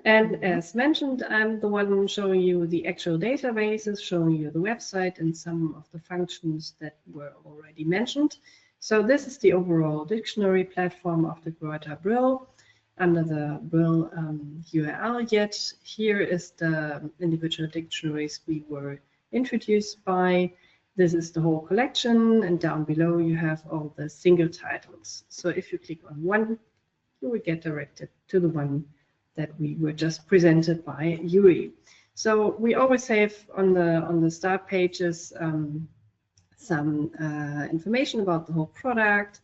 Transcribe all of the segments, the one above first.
And as mentioned, I'm the one showing you the actual databases, showing you the website and some of the functions that were already mentioned. So this is the overall dictionary platform of the Gruyter Brill under the Brill URL. Yet here is the individual dictionaries we were introduced by. This is the whole collection, and down below you have all the single titles. So if you click on one, you will get directed to the one that we were just presented by Yuri. So we always have on the start pages some information about the whole product,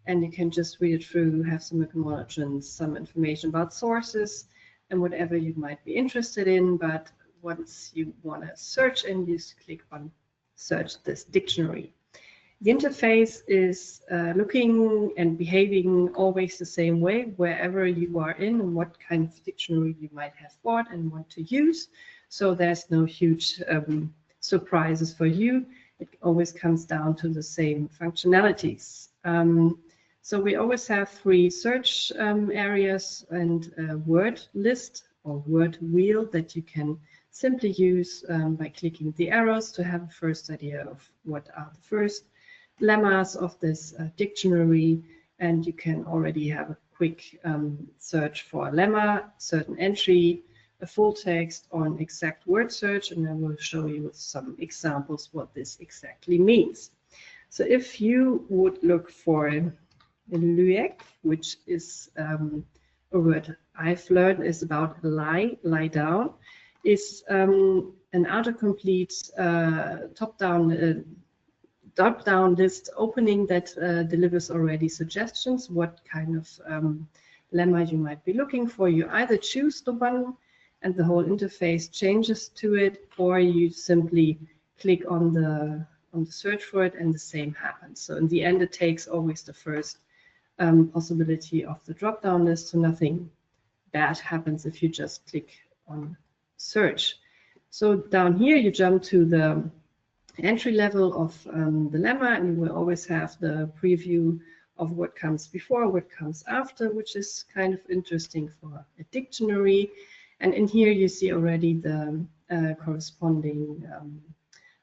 and you can just read it through, have some acknowledgements, some information about sources, and whatever you might be interested in. But once you want to search and you click on search this dictionary. The interface is looking and behaving always the same way wherever you are in and what kind of dictionary you might have bought and want to use. So there's no huge surprises for you. It always comes down to the same functionalities. So we always have 3 search areas and a word list or word wheel that you can simply use by clicking the arrows to have a first idea of what are the first lemmas of this dictionary, and you can already have a quick search for a lemma, certain entry, a full text, or an exact word search, and I will show you with some examples what this exactly means. So if you would look for luek, which is a word I've learned is about lie down, is an autocomplete top-down list opening that delivers already suggestions what kind of lemma you might be looking for. You either choose the one and the whole interface changes to it, or you simply click on the search for it and the same happens. So in the end, it takes always the first possibility of the drop-down list, so nothing bad happens if you just click on search. So down here you jump to the entry level of the lemma, and you will always have the preview of what comes before, what comes after, which is kind of interesting for a dictionary. And in here you see already the corresponding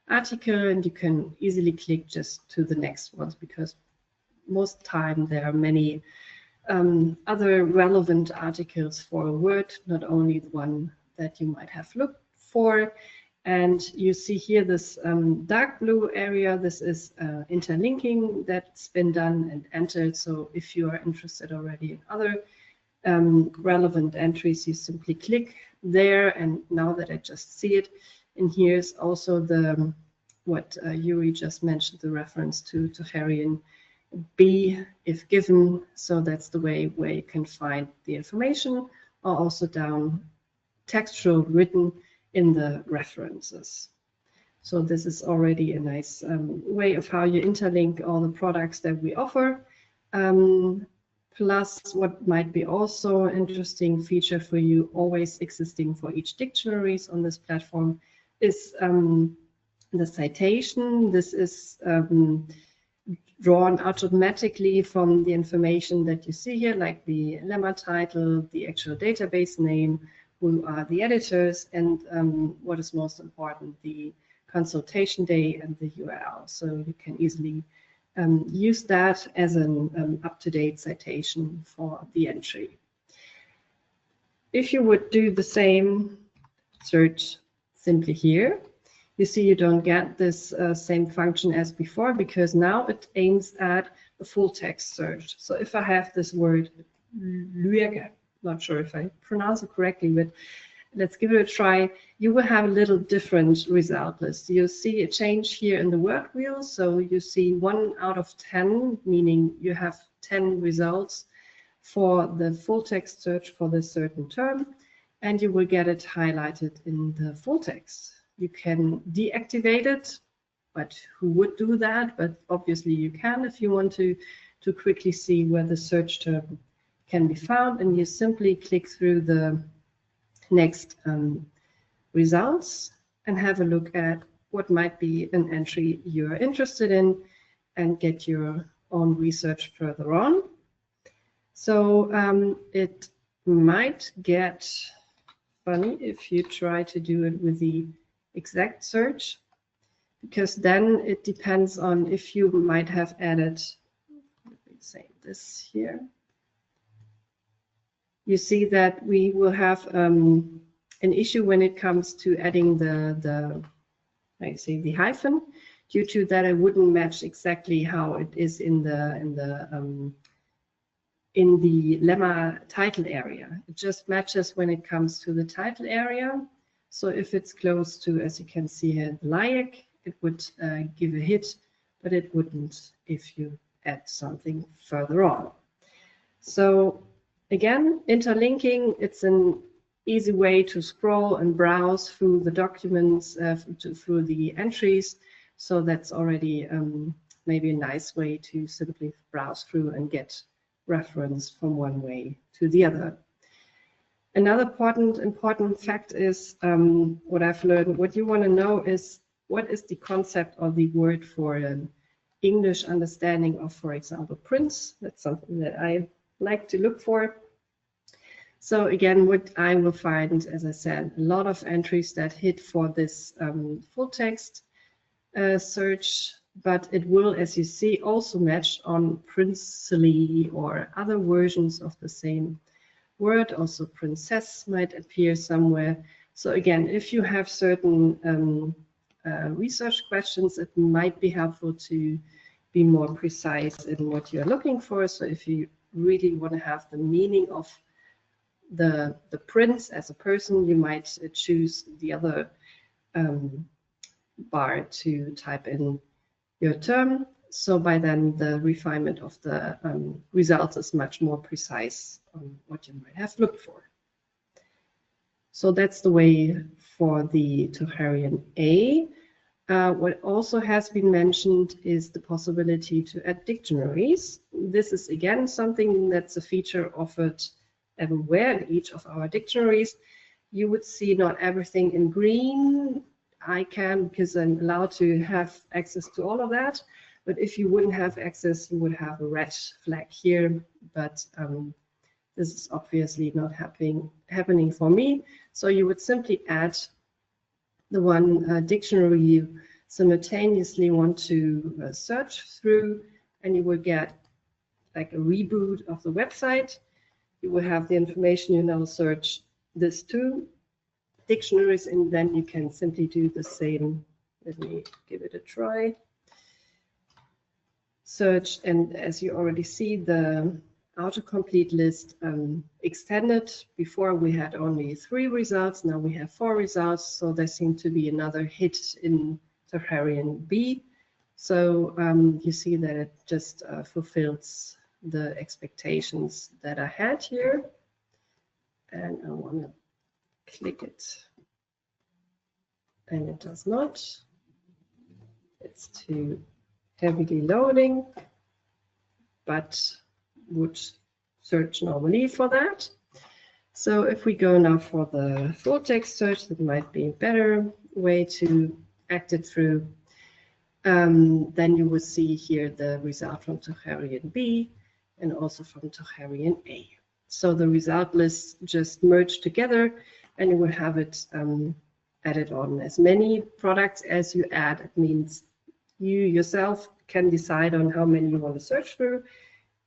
article, and you can easily click just to the next ones, because most time there are many other relevant articles for a word, not only the one that you might have looked for. And you see here this dark blue area. This is interlinking that's been done and entered. So if you are interested already in other relevant entries, you simply click there. And now that I just see it, and here's also the what Yuri just mentioned, the reference to Tocharian B if given. So that's the way where you can find the information, or also down textual written in the references. So this is already a nice way of how you interlink all the products that we offer. Plus, what might be also an interesting feature for you, always existing for each dictionaries on this platform, is the citation. This is drawn automatically from the information that you see here, like the lemma title, the actual database name, who are the editors, and what is most important, the consultation day and the URL. So you can easily use that as an up-to-date citation for the entry. If you would do the same search simply here, you see you don't get this same function as before, because now it aims at a full text search. So if I have this word luek, not sure if I pronounce it correctly, but let's give it a try. You will have a little different result list. You'll see a change here in the word wheel. So you see 1 out of 10, meaning you have 10 results for the full text search for this certain term, and you will get it highlighted in the full text. You can deactivate it, but who would do that? But obviously you can if you want to quickly see where the search term can be found, and you simply click through the next results and have a look at what might be an entry you're interested in and get your own research further on. So it might get funny if you try to do it with the exact search, because then it depends on if you might have added, let me say this here. You see that we will have an issue when it comes to adding the hyphen, due to that it wouldn't match exactly how it is in the lemma title area. It just matches when it comes to the title area. So if it's close to, as you can see here, the Laik, it would give a hit, but it wouldn't if you add something further on. So again, interlinking, it's an easy way to scroll and browse through the documents, through the entries. So that's already maybe a nice way to simply browse through and get reference from one way to the other. Another important fact is what I've learned. What you want to know is what is the concept or the word for an English understanding of, for example, prince. That's something that I like to look for. So again, what I will find, as I said, a lot of entries that hit for this full text search, but it will, as you see, also match on princely or other versions of the same word. Also princess might appear somewhere. So again, if you have certain research questions, it might be helpful to be more precise in what you're looking for. So if you really want to have the meaning of the prince as a person, you might choose the other bar to type in your term. So by then the refinement of the results is much more precise on what you might have looked for. So that's the way for the Tocharian A. What also has been mentioned is the possibility to add dictionaries. This is again something that's a feature offered everywhere in each of our dictionaries. You would see not everything in green. I can, because I'm allowed to have access to all of that. But if you wouldn't have access, you would have a red flag here. But this is obviously not happening for me. So you would simply add the one dictionary you simultaneously want to search through, and you will get like a reboot of the website. You will have the information you now search this two dictionaries, and then you can simply do the same. Let me give it a try. Search, and as you already see, the autocomplete list extended. Before we had only 3 results, now we have 4 results, so there seemed to be another hit in Tocharian B. So you see that it just fulfills the expectations that I had here, and I want to click it, and it does not. It's too heavily loading, but would search normally for that. So if we go now for the full text search, that might be a better way to act it through. Then you will see here the result from Tocharian B and also from Tocharian A. So the result lists just merge together, and you will have it added on. As many products as you add, it means you yourself can decide on how many you want to search through,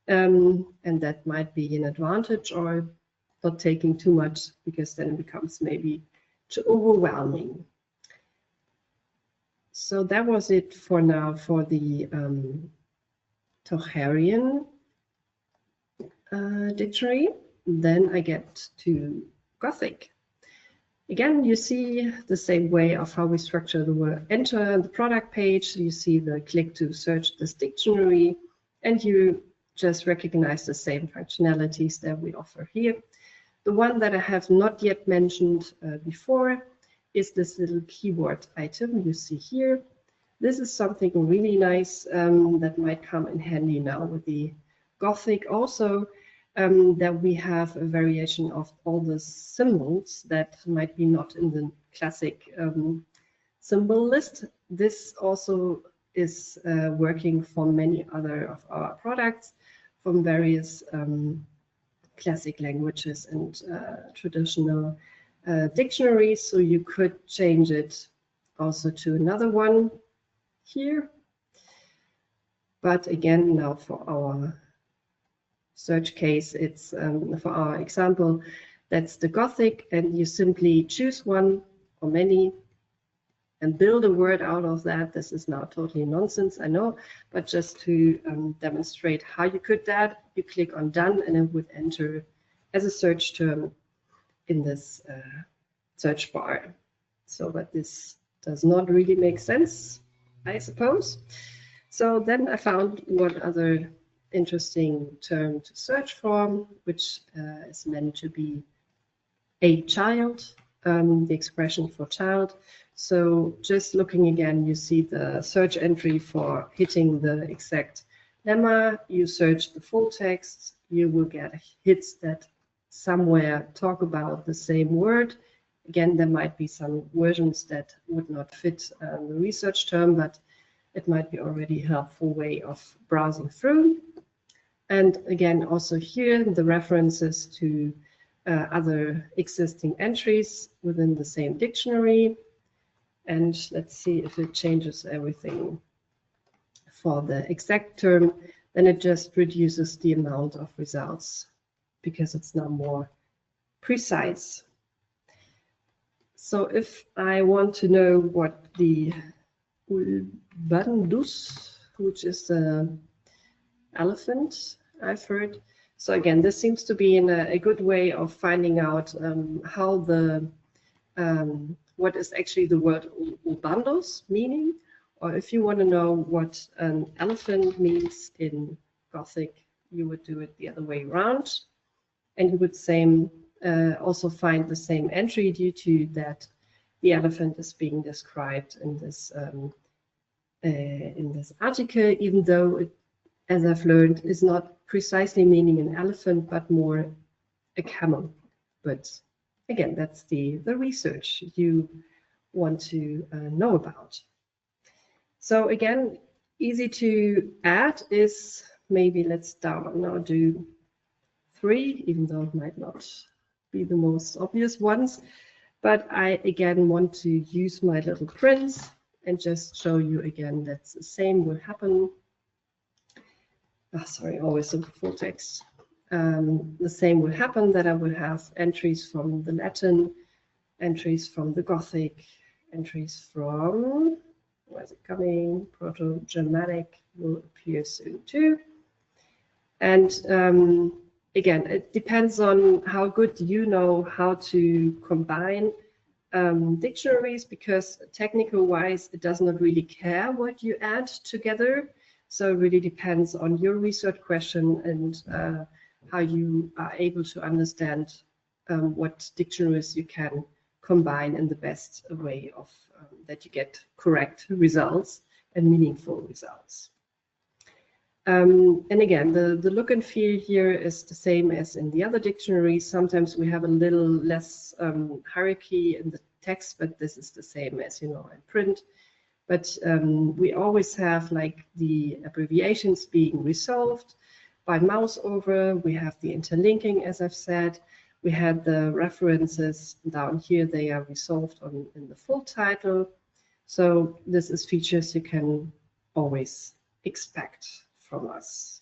and that might be an advantage, or not taking too much, because then it becomes maybe too overwhelming. So that was it for now for the Tocharian dictionary. Then I get to Gothic. Again, you see the same way of how we structure the word enter the product page. You see the click to search this dictionary, and you just recognize the same functionalities that we offer here. The one that I have not yet mentioned before is this little keyword item you see here. This is something really nice that might come in handy now with the Gothic also. That we have a variation of all the symbols that might be not in the classic symbol list. This also is working for many other of our products from various classic languages and traditional dictionary, so you could change it also to another one here. But again, now for our search case, it's for our example, that's the Gothic, and you simply choose one or many and build a word out of that. This is now totally nonsense, I know, but just to demonstrate how you could that, you click on done and it would enter as a search term in this search bar. So, but this does not really make sense, I suppose. So then I found one other interesting term to search for, which is meant to be a child, the expression for child. So just looking again, you see the search entry for hitting the exact lemma. You search the full text, you will get hits that somewhere talk about the same word. Again, there might be some versions that would not fit the research term, but it might be already a helpful way of browsing through. And again, also here, the references to other existing entries within the same dictionary. And let's see if it changes everything for the exact term. Then it just reduces the amount of results because it's now more precise. So if I want to know what the Ulbandus, which is the elephant, I've heard. So again, this seems to be in a good way of finding out how the what is actually the word Ulbandos meaning, or if you want to know what an elephant means in Gothic, you would do it the other way around, and you would also find the same entry due to that the elephant is being described in this article, even though it, as I've learned, is not precisely meaning an elephant, but more a camel. But again, that's the research you want to know about. So again, easy to add is maybe let's now do 3, even though it might not be the most obvious ones. But I again want to use my little prints and just show you again that the same will happen. Oh, sorry, always the full text. The same will happen, that I will have entries from the Latin, entries from the Gothic, entries from, where is it coming? Proto-Germanic will appear soon too. And again, it depends on how good you know how to combine dictionaries, because technical wise, it does not really care what you add together. So it really depends on your research question and how you are able to understand what dictionaries you can combine in the best way of that you get correct results and meaningful results. And again, the look and feel here is the same as in the other dictionaries. Sometimes we have a little less hierarchy in the text, but this is the same as, you know, in print. But we always have like the abbreviations being resolved by mouse over. We have the interlinking, as I've said. We had the references down here. They are resolved in the full title. So this is features you can always expect from us.